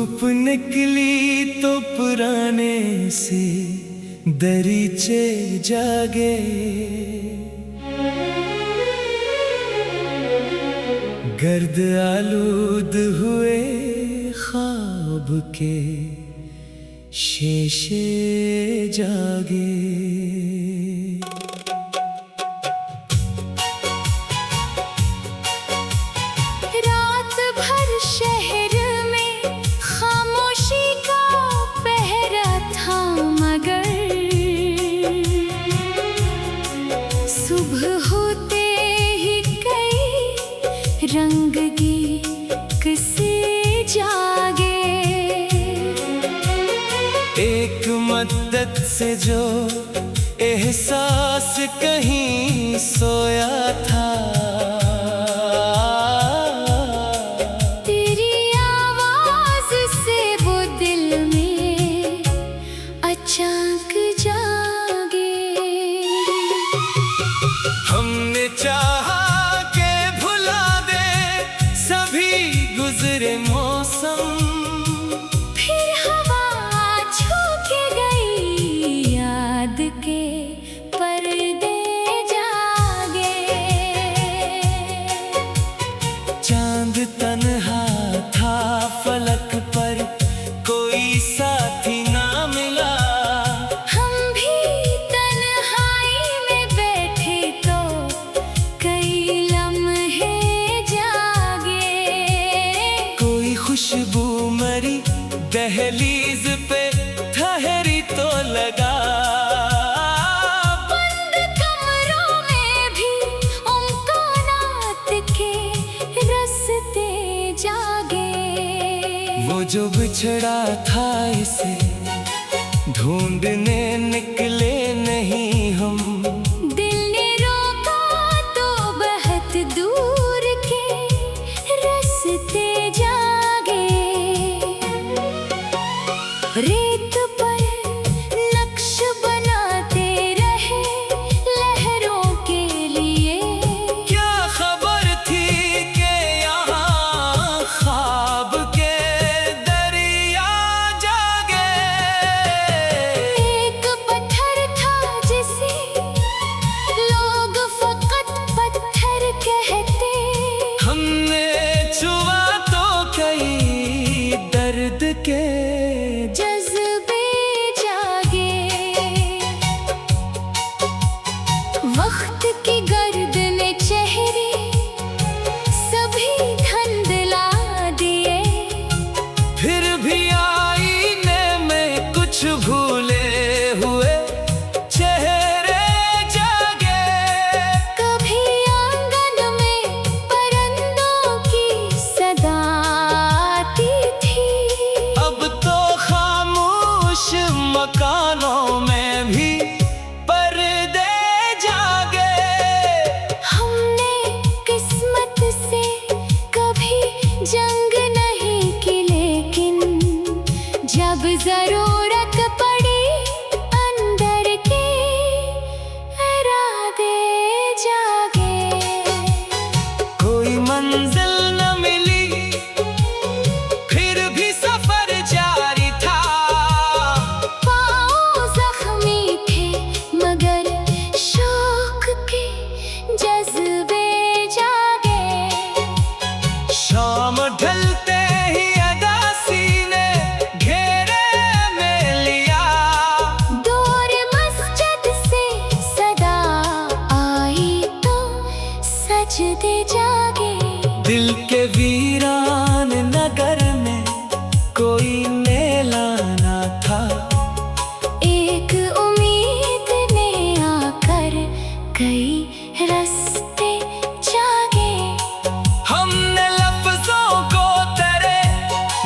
धूप निकली तो पुराने से दरीचे जागे, गर्द आलूद हुए ख्वाब के शीशे जागे। रात भर शहर में खामोशी का पहरा था, मगर सुबह होते ही कई रंग की किस्से जागे। एक मद्दत से जो एहसास कहीं सोया था, तेरी आवाज से वो दिल में अचानक जागे। हमने चाहा के भुला दे सभी गुजरे मौसम, याद के पर्दे जागे। चांद तन्हा था फलक पर, कोई साथी ना मिला। हम भी तन्हाई में बैठे तो कई लम्हे जागे। कोई खुशबू मरी दहलीज पे ठहरी तो लगा, बंद कमरों में भी उम्कानात के रास्ते जागे। वो जो बिछड़ा था इसे ढूंढने निकले नहीं हम, दिल ने रोका तो बहुत दूर के रास्ते जागे। रेत पर नक्श बनाते रहे लहरों के लिए, क्या खबर थी कि यहाँ ख्वाब के दरिया जागे। एक पत्थर था जिसे लोग फकत पत्थर कहते, हमने छुआ तो कई दर्द के जज्बे जागे। वक्त की गर्द ने चेहरे सभी धुंधला दिए, फिर भी आईने में कुछ भूले हुए चेहरे जागे। कभी आंगन में परिंदों की सदा आती थी, अब तो खामोश मकानों में भी पर्दे जागे। हमने किस्मत से कभी जंग नहीं की, लेकिन जब जरूरत पड़ी अंदर के इरादे जागे। कोई मंजिल न मिली फिर भी सफर जारी था, पाँव जख्मी थे मगर शौक के जज्बे जागे। शाम ढलते ही अदासी ने घेरे में लिया, दूर मस्जिद से सदा आई तो सजदे जागे। दिल के वीरान नगर में कोई मेला ना था, एक उम्मीद ने आकर कई रास्ते जागे। हमने लफ्जों को तेरे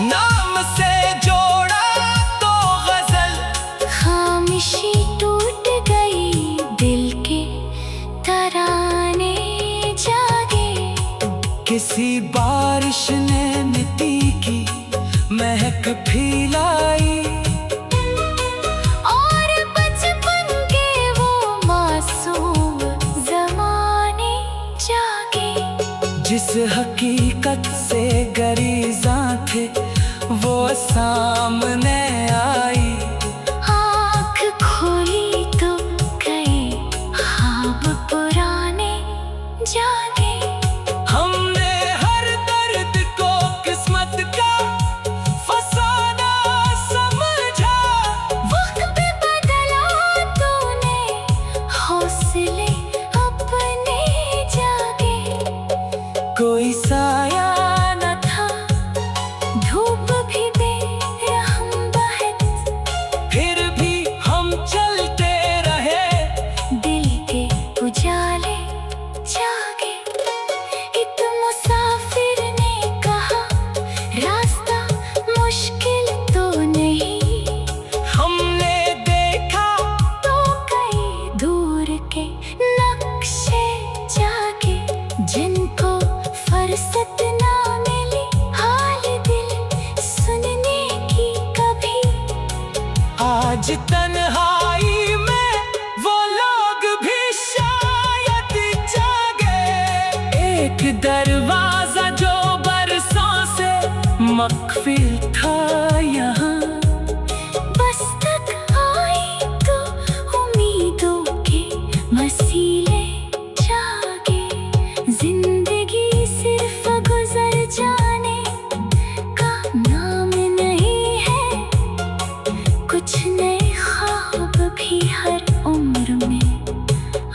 नाम से जोड़ा तो गजल, खामोशी टूट गई दिल के तराने जागे। किसी बारिश ने मिट्टी की महक फैलाई, और बचपन के वो मासूम ज़माने जागे। जिस हकीकत से गरीज़ां थे वो सामने आई। आँख खोली तो कई ख्वाब पुराने जागे। हमने हर दर्द को किस्मत का फसाना समझा। वक्त पे बदला तूने हौसले अपने जागे। कोई साया न था धूप भी बेरहम बहत, फिर भी हम चलते रहे। दिल के उजाले जागे। एक मुसाफिर ने कहा रास्ता मुश्किल तो नहीं। हमने देखा तो कई दूर के नक्शे जागे, जिनको फुर्सत ना मिली हाल दिल सुनने की कभी। आज तन्हाई में वो लोग भी शायद जागे। एक दरवाजा जो बरसों से मखफी था यहाँ, बस तक आई तो उम्मीदों के मसीले जागे। जिंदगी सिर्फ गुजर जाने का नाम नहीं है, कुछ नए ख्वाब भी हर उम्र में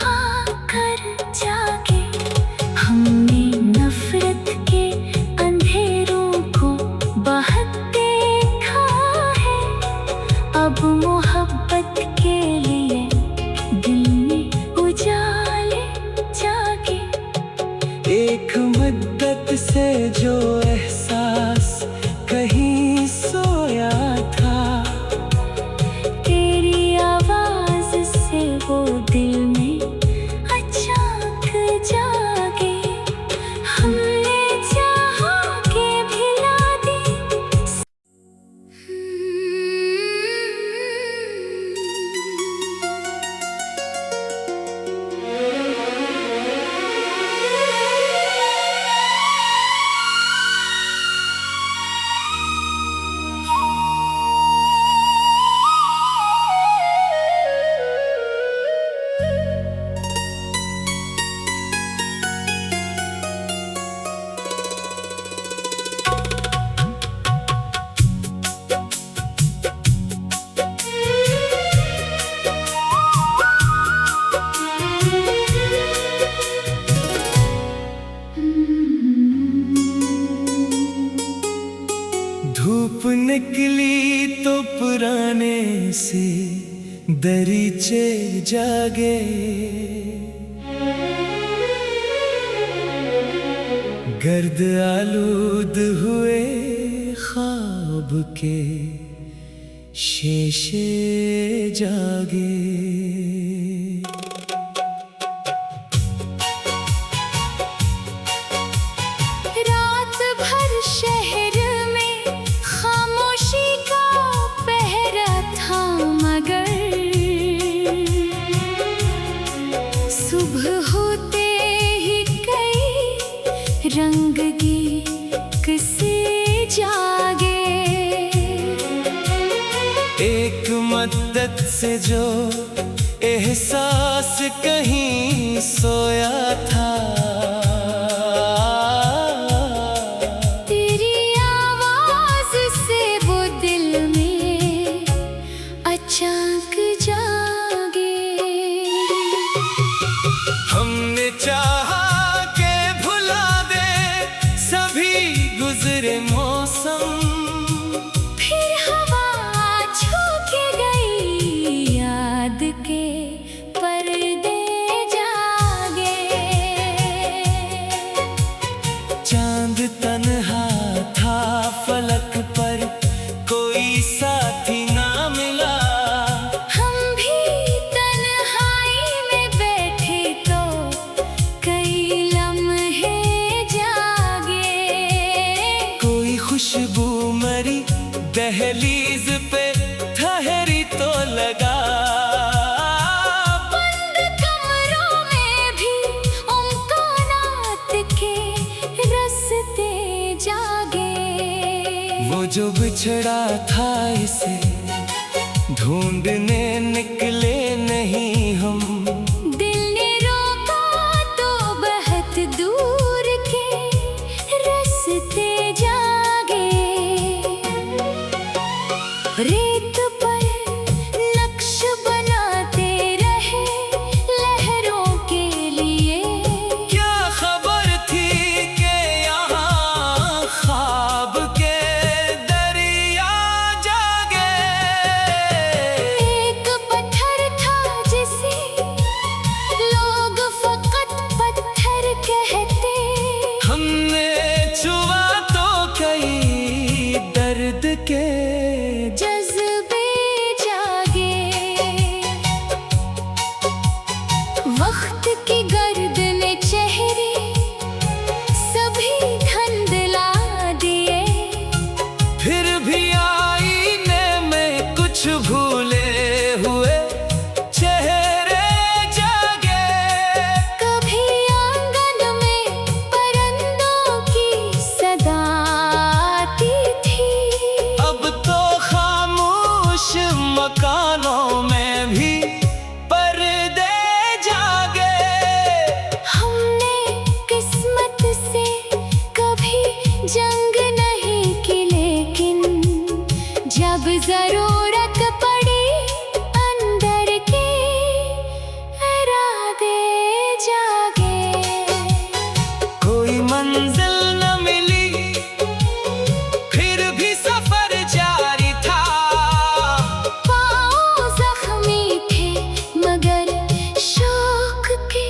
आकर जागे। हमने नफरत के अंधेरों को बहुत देखा है, अब मोहब्बत के लिए दिल में उजाले जागे। एक मुद्दत से जो एहसास कहीं सोया था, तेरी आवाज से वो दिल में अचानक जागे। हमने चाहा के भिला दी। धूप निकली तो पुराने से दरीचे जागे। गर्द आलूद हुए ख्वाब के शीशे जागे। रात भर शहर में खामोशी का पहरा था, मगर सुबह होते ही कई रंग गीत से जागे। एक मद्दत से जो एहसास कहीं सोया था, तेरी आवाज से वो दिल में अचानक जागे। हमने चाहा के भुला दे सभी गुजरे मौसम, फिर हवा छू के गई याद के पर्दे जागे। चांद तन्हा था फलक पर, कोई साथी ना मिला। हम भी तन्हाई में बैठे तो कई लम्हे जागे। कोई खुशबू मरी दहलीज पे ठहरी तो लगा। बंद कमरों में भी उम्कानात के रस्ते जागे। वो जो बिछड़ा था इसे ढूंढने निकले नहीं हम। दिल ने रोका तो बहुत दूर के रास्ते जागे। रेत पर नक्श बनाते रहे लहरों के लिए। क्या खबर थी कि यहाँ ख्वाब के दरिया जागे। एक पत्थर था जिसे लोग फकत पत्थर कहते। हमने छुआ तो कई दर्द के जज्बे जागे। वक्त की गर्द ने चेहरे सभी धुंधला दिए। फिर भी आईने में कुछ भूले हुए चेहरे जागे। कभी आंगन में परिंदों की सदा आती थी। अब तो खामोश मकानों में भी पर्दे जागे। हमने किस्मत से कभी जंग नहीं की, लेकिन जब जरूरत पड़ी अंदर के इरादे जागे। कोई मंजिल न मिली फिर भी सफर जारी था। पाँव जख्मी थे मगर शौक के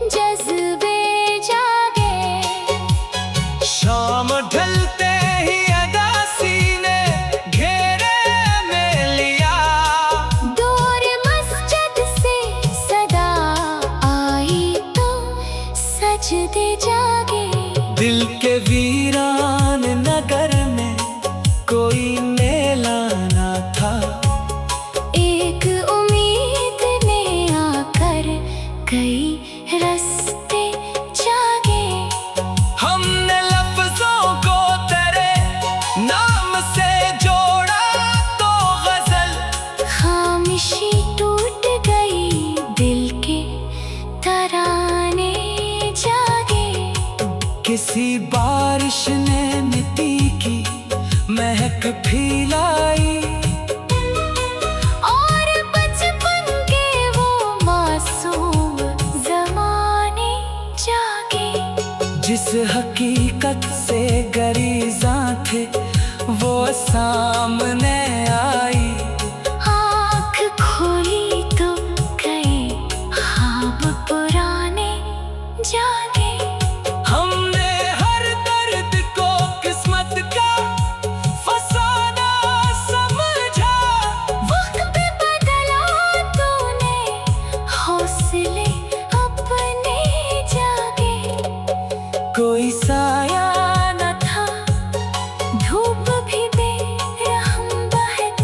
जज्बे जागे। शाम ढलते ही अदासी ने घेरे में लिया। दूर मस्जिद से सदा आई तो सजदे जागे। दिल के वीरान नगर में कोई मेला ना था। एक उम्मीद ने आकर कई रास्ते जागे। हमने लफ्जों को तेरे नाम से जोड़ा तो गजल। खामोशी टूट गई, दिल के तराने जागे। किसी बारिश ने मिट्टी की महक फैलाई। और बचपन के वो मासूम ज़माने जागे। जिस हकीकत से गरीज़ा थे वो सामने आई। आँख खोली तो कई ख्वाब पुराने जागे। हमने हर दर्द को किस्मत का फसाना समझा। वक्त पे बदला तूने हौसले अपने जागे। कोई साया न था धूप भी बेरहम बहत।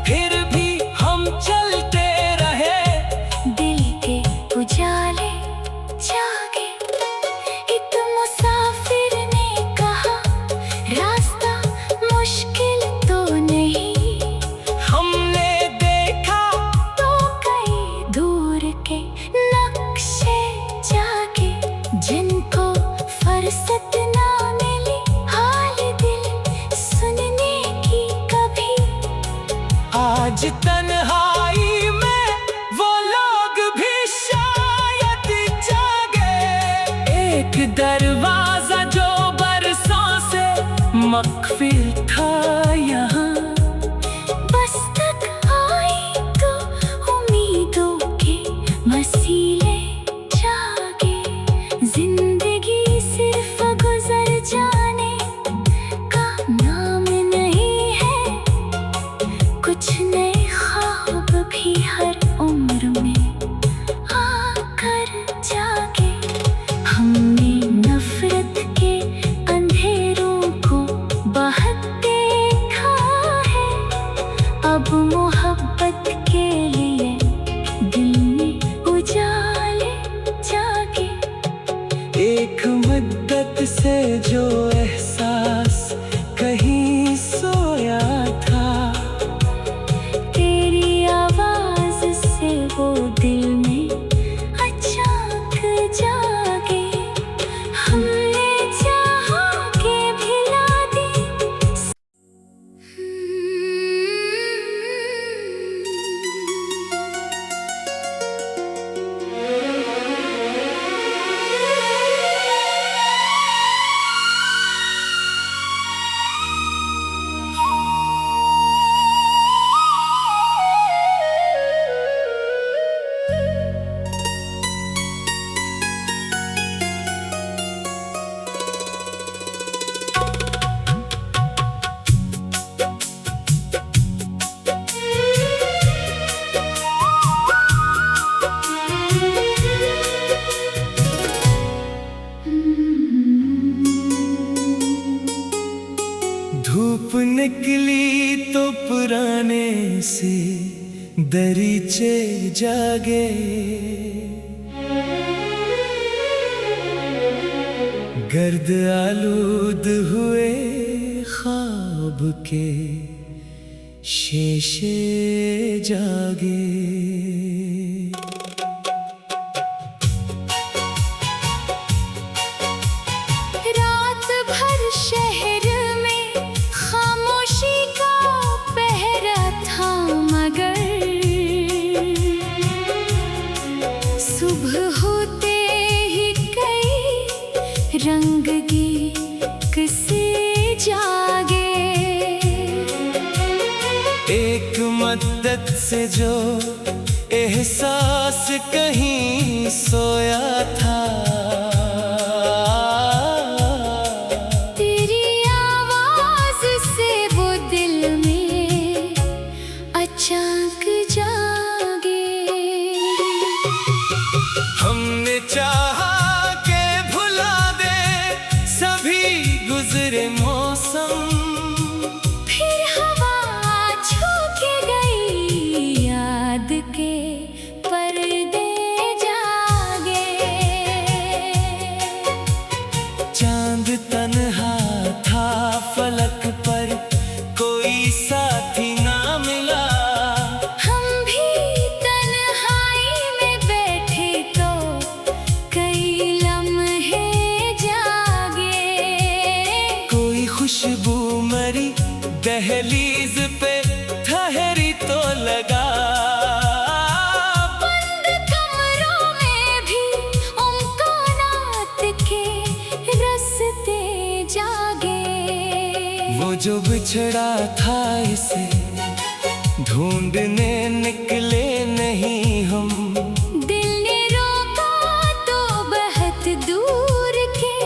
फिर भी हम चलते रहे। दिल के उजाले जागे। एक मुसाफिर ने कहा रास्ता मुश्किल तो नहीं। हमने देखा तो कई दूर के नक्शे जागे। जिनको फुर्सत ना मिली हाल दिल सुनने की कभी। आज तन्हाई में वो लोग भी शायद जागे। एक दरवाजा जो बरसों से मक़फ़िल था यहाँ। बस तक आई तो उम्मीदों के मसीले जागे। जिंदगी सिर्फ गुजर जाने का नाम नहीं है। कुछ नए ख्वाब भी हर उम्र में आकर जागे। हमने नफरत के अंधेरों को बहुत देखा है। अब मोहब्बत के लिए दिल में उजाले जागे। एक मुद्दत से जो एहसास कहीं सो तो पुराने से दरीचे जागे, गर्द आलूद हुए ख्वाब के शेशे जागे। रात भर शहर में खामोशी का पहरा था, मगर सुबह होते ही कई रंग गीत से जागे। एक मद्दत से जो एहसास कहीं सोया था, तेरी आवाज से वो दिल में अचानक जागे। हमने चाहा के भुला दे सभी गुजरे मौसम, फिर हवा छू के गई याद के पर्दे जागे। चांद तन्हा था फलक पर, कोई साथी ना मिला। हम भी तन्हाई में बैठे तो कई लम्हे जागे। कोई खुशबू मरी दहलीज पे ठहरी तो लगा, बंद कमरों में भी उम्कानात के रास्ते जागे। वो जो बिछड़ा था इसे ढूंढने निकले नहीं हम। दिल ने रोका तो बहुत दूर के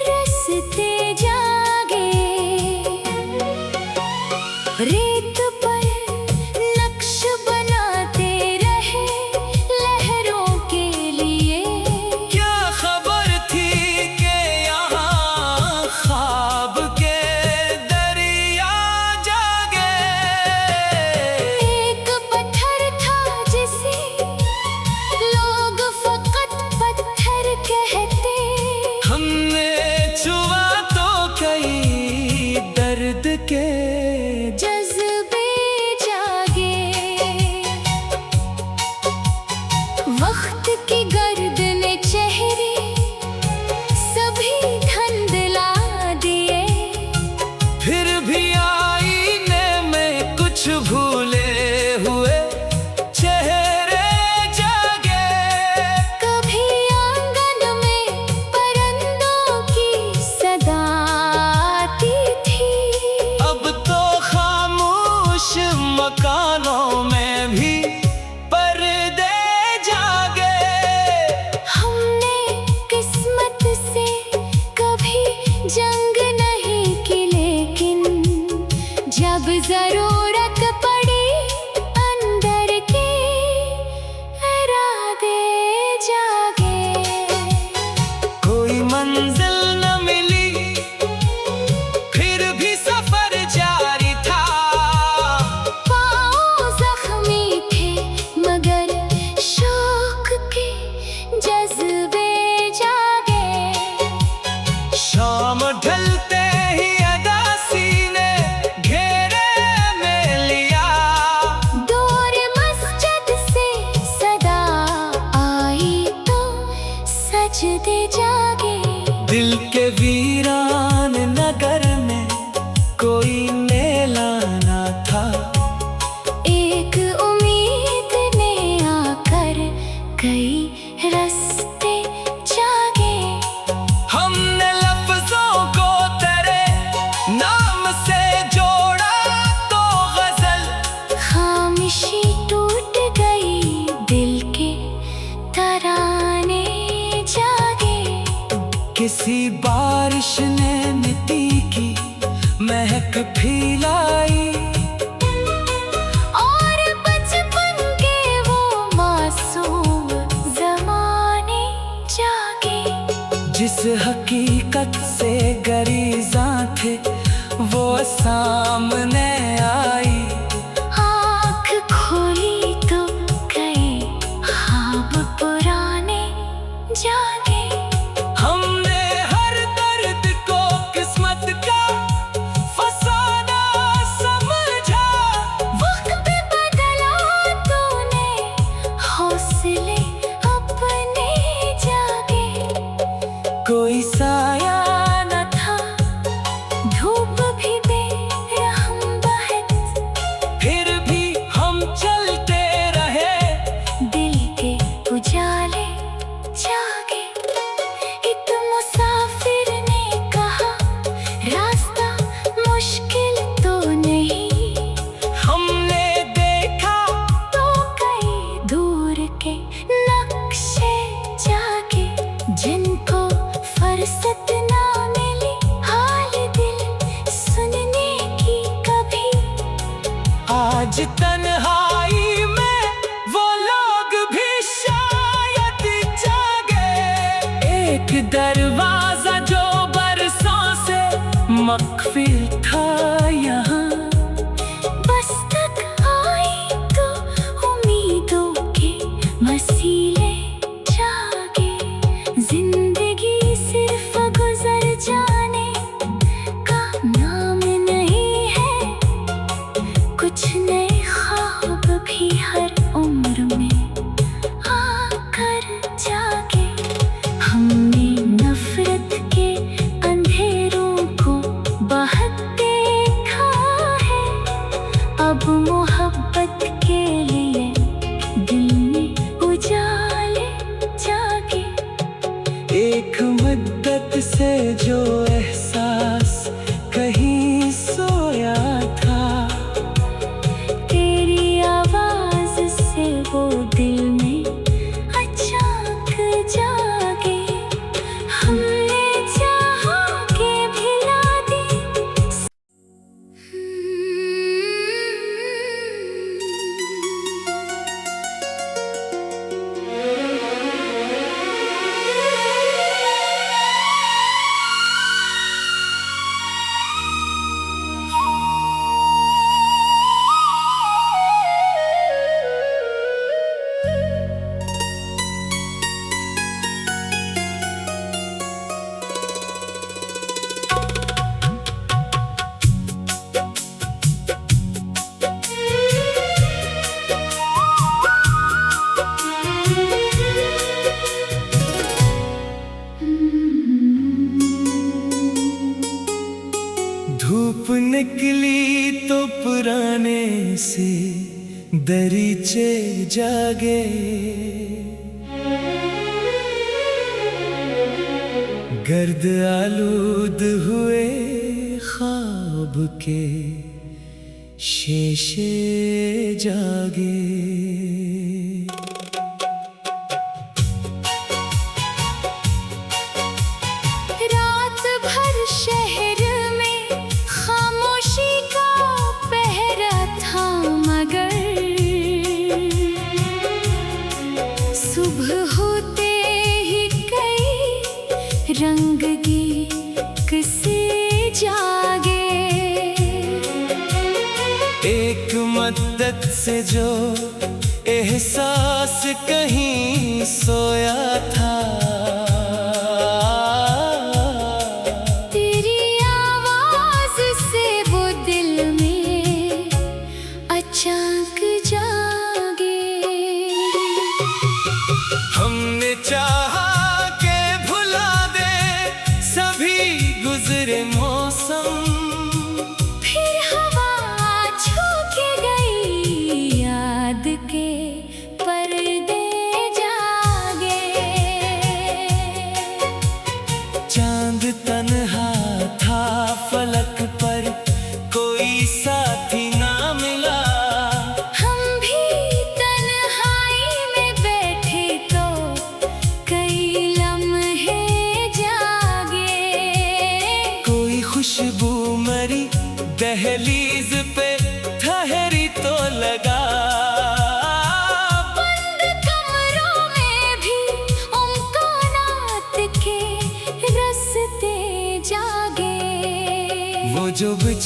रास्ते जागे। रेत पर नक्श बनाते रहे लहरों के लिए, क्या खबर थी कि यहाँ ख्वाब के दरिया जागे। एक पत्थर था जिसे लोग फकत पत्थर कहते। हमने छुआ तो कई दर्द के जज्बे जागे। वक्त की गर्द ने चेहरे सभी धुंधला दिए, फिर भी आईने में कुछ भूले हुए चेहरे जागे। कभी आंगन में परिंदों की सदा आती थी, अब तो खामोश मकानों में भी पर्दे जागे। हमने किस्मत से कभी जंग नहीं की, लेकिन जब जरूरत पड़ी अंदर के इरादे जागे। कोई मंजिल न मिली फिर भी सफर जारी था, पाँव जख्मी थे मगर शौक के जज्बे जागे। शाम ढलते ही अदासी ने घेरे में लिया, दूर मस्जिद से सदा आई तो सजदे जागे। दिल के वीरान नगर में कोई मेला ना था। एक उम्मीद ने आकर कई रास्ते जागे। हमने लफ्जों को तेरे नाम से जोड़ा तो गजल, खामोशी टूट गई दिल के तराने जागे। किसी बारिश ने मिट्टी की महक फैलाई, और बचपन के वो मासूम जमाने जागे। जिस हकीकत से गरीज़ां थे वो सामने आई। आँख खोली तो कई ख्वाब पुराने जागे। हमने हर दर्द को किस्मत का फसाना समझा। वक्त पे बदला तूने हौसले अपने जागे। कोई साया न था धूप भी बेरहम बहत, फिर भी हम चलते रहे। दिल के उजाले जागे। एक मुसाफिर ने कहा रास्ता मुश्किल तो नहीं। हमने देखा तो कई दूर के नक्शे जागे। जिनको फुर्सत ना मिली हाल दिल सुनने की कभी। आज तन्हाई में वो लोग भी शायद जागे। एक दरवाजा जो बरसों से मख्फी था यहाँ, बस तक आई तो उम्मीदों के मसीले जागे। जिंदगी सिर्फ गुजर जाने का नाम नहीं है। कुछ नए ख्वाब भी हर उम्र में आकर जागे। हमने नफरत के अंधेरों को बहत देखा है। अब मोहब्बत के लिए दिल में उजाले जागे। एक मुद्दत से जो एहसास कहीं सोया था, तेरी आवाज से वो दिल में अचानक जागे। हमने चाहा के भिला दी। धूप निकली तो पुराने से दरीचे जागे। गर्द आलूद हुए ख्वाब के शीशे जागे। रात भर शहर में खामोशी का पहरा था, मगर सुबह होते ही कई रंग गीत से जागे। एक मद्दत से जो एहसास कहीं सोया था, तेरी आवाज से वो दिल में अचानक जागे। हमने चाहा के भुला दे सभी गुजरे मौसम। फिर हवा छू के गई याद के पर्दे जागे।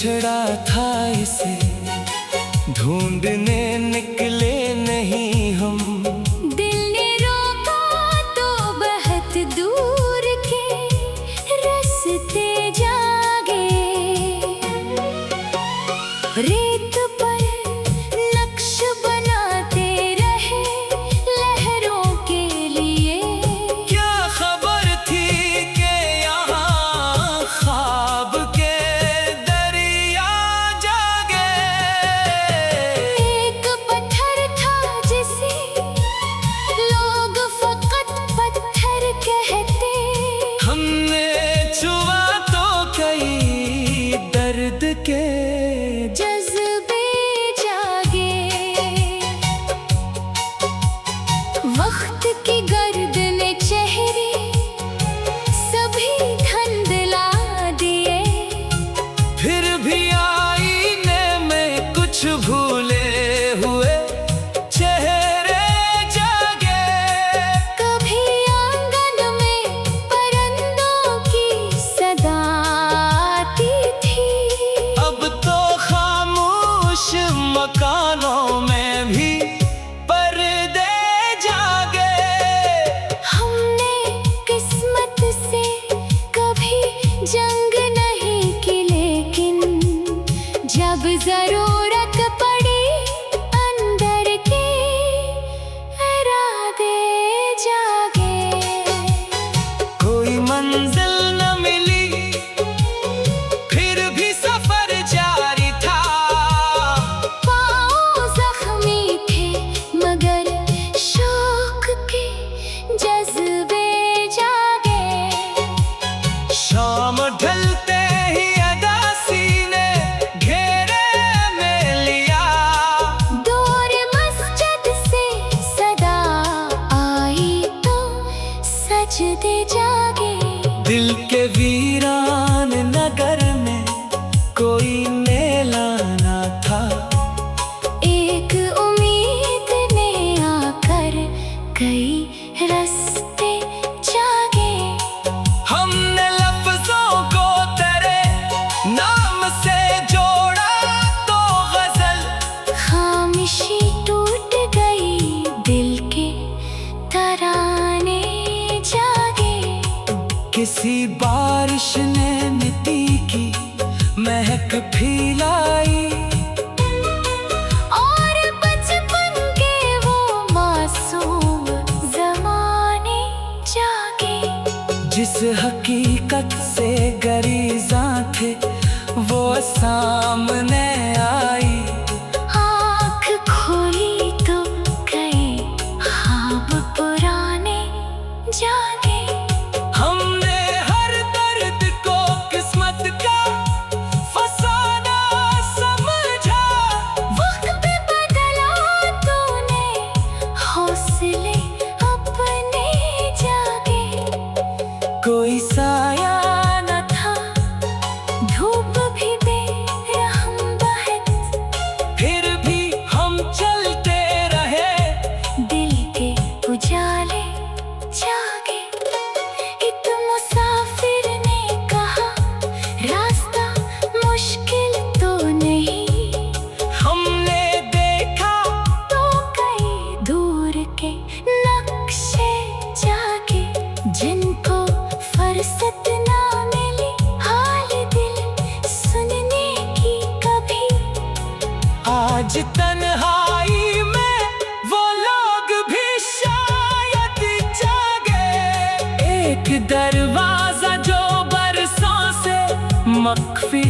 बिछड़ा था इसे ढूंढने निकले नहीं हम। दिल ने रोका तो बहुत दूर के रास्ते जागे। रेत पर नक्श बनाते रहे लहरों के लिए। क्या खबर थी कि यहाँ ख्वाब के दरिया जागे। एक पत्थर था जिसे लोग फकत पत्थर कहते। हमने छुआ तो कई दर्द के जज्बे जागे। वक्त की गर्द ने चेहरे सभी धुंधला दिए। फिर भी आईने में कुछ भूले हुए चेहरे जागे। कभी आंगन में परिंदों की सदा आती थी। अब तो खामोश मकानों में भी पर्दे जागे। हमने किस्मत से कभी जंग नहीं की, लेकिन जब जरूरत पड़ी अंदर के इरादे जागे। कोई मंजिल न मिली फिर भी सफर जारी था। पाँव जख्मी थे मगर शौक के जज्बे जागे। शाम ढलते ही अदासी ने घेरे में लिया। दूर मस्जिद से सदा आई तो सजदे जागे। दिल के वीरान नगर में कोई मेला ना था। एक उम्मीद ने आकर कई रास्ते जागे। हमने लफ्जों को तेरे नाम से जोड़ा तो गजल। खामोशी टूट गई, दिल के तराने जागे। किसी बारिश ने मिट्टी की महक फैलाई। और बचपन के वो मासूम ज़माने जागे। जिस हकीकत से गरीज़ां थे वो सामने आई। आँख खोली तो कई ख्वाब पुराने जागे। हमने हर दर्द को किस्मत का फसाना समझा। वक्त बदला तूने हौसले अपने जागे। कोई साया न था धूप भी बेरहम बहत। फिर भी हम चलते रहे। दिल के उजाले जागे। एक मुसाफिर ने कहा रास्ता मुश्किल तो नहीं। हमने देखा तो कई दूर के नक्शे जागे। जिनको फुर्सत ना मिली हाल दिल सुनने की कभी। आज तन्हाई में वो लोग भी शायद जागे। एक दरवाजा जो बरसों से मख्फी